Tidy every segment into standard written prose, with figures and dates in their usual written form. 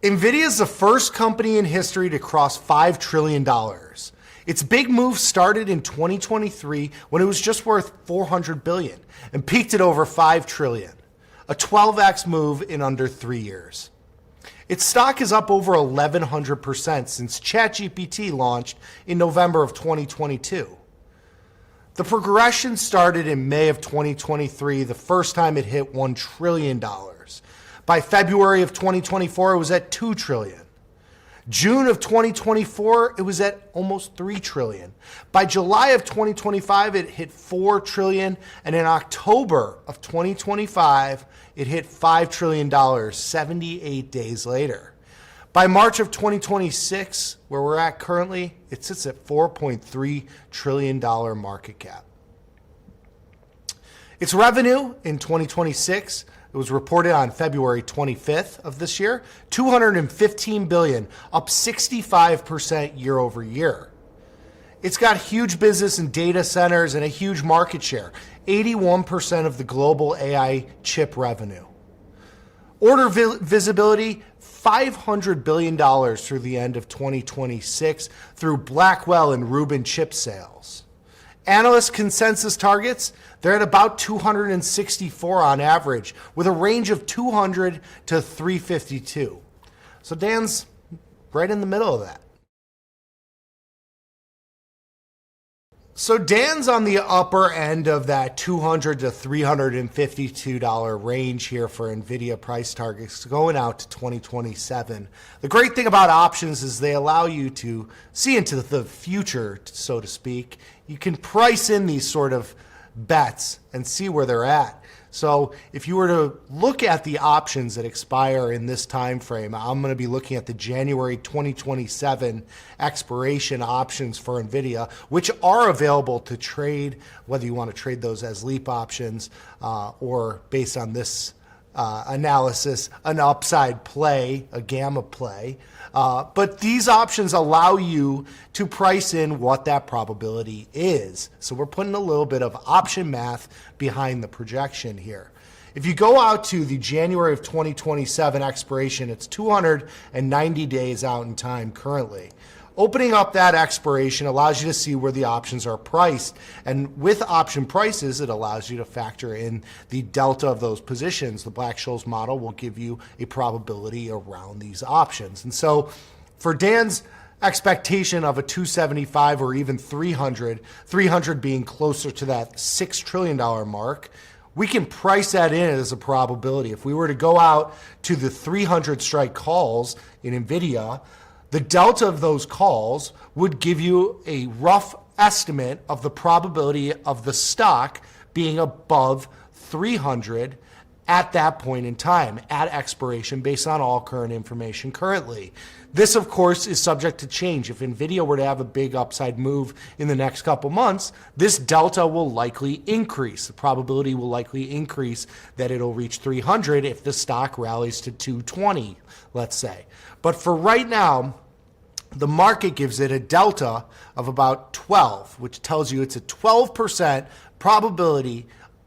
Nvidia is the first company in history to cross $5 trillion. Its big move started in 2023 when it was just worth $400 billion and peaked at over $5 trillion, a 12x move in under 3 years. Its stock is up over 1,100% since ChatGPT launched in November of 2022. The progression started in May of 2023, the first time it hit $1 trillion. By February of 2024, it was at $2 trillion. June of 2024, it was at almost $3 trillion. By July of 2025, it hit $4 trillion. And in October of 2025, it hit $5 trillion 78 days later. By March of 2026, where we're at currently, it sits at $4.3 trillion market cap. Its revenue in 2026, it was reported on February 25th of this year, $215 billion, up 65% year over year. It's got huge business in data centers and a huge market share, 81% of the global AI chip revenue. Order visibility, $500 billion through the end of 2026 through Blackwell and Rubin chip sales. Analyst consensus targets, they're at about 264 on average, with a range of 200 to 352. So Dan's right in the middle of that. So Dan's on the upper end of that $200 to $352 range here for Nvidia price targets going out to 2027. The great thing about options is they allow you to see into the future, so to speak. You can price in these sort of bets and see where they're at. So if you were to look at the options that expire in this time frame, I'm going to be looking at the January 2027 expiration options for Nvidia, which are available to trade, whether you want to trade those as leap options or based on this analysis, an upside play, a gamma play. But these options allow you to price in what that probability is. So we're putting a little bit of option math behind the projection here. If you go out to the January of 2027 expiration, it's 290 days out in time currently. Opening up that expiration allows you to see where the options are priced. And with option prices, it allows you to factor in the delta of those positions. The Black-Scholes model will give you a probability around these options. And so for Dan's expectation of a 275 or even 300 being closer to that $6 trillion mark, we can price that in as a probability. If we were to go out to the 300 strike calls in Nvidia, the delta of those calls would give you a rough estimate of the probability of the stock being above 300 at that point in time, at expiration, based on all current information currently. This, of course, is subject to change. If Nvidia were to have a big upside move in the next couple months, this delta will likely increase. The probability will likely increase that it'll reach 300 if the stock rallies to 220, let's say. But for right now, the market gives it a delta of about 12, which tells you it's a 12% probability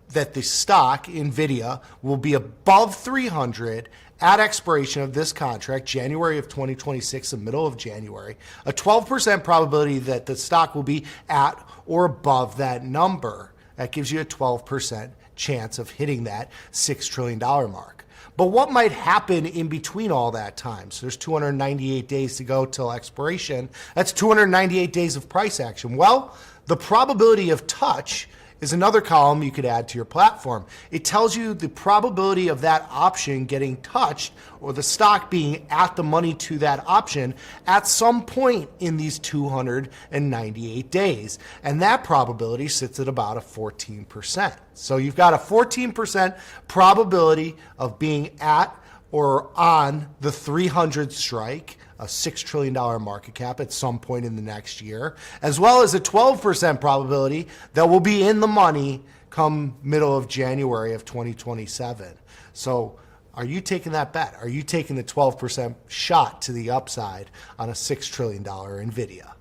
that the stock, Nvidia, will be above 300 at expiration of this contract, January of 2026, the middle of January. A 12% probability that the stock will be at or above that number. That gives you a 12% chance of hitting that $6 trillion mark. But what might happen in between all that time? So there's 298 days to go till expiration. That's 298 days of price action. Well, the probability of touch is another column you could add to your platform. It tells you the probability of that option getting touched or the stock being at the money to that option at some point in these 298 days. And that probability sits at about a 14%. So you've got a 14% probability of being at or on the 300 strike, a $6 trillion market cap at some point in the next year, as well as a 12% probability that will be in the money come middle of January of 2027. So are you taking that bet? Are you taking the 12% shot to the upside on a $6 trillion Nvidia?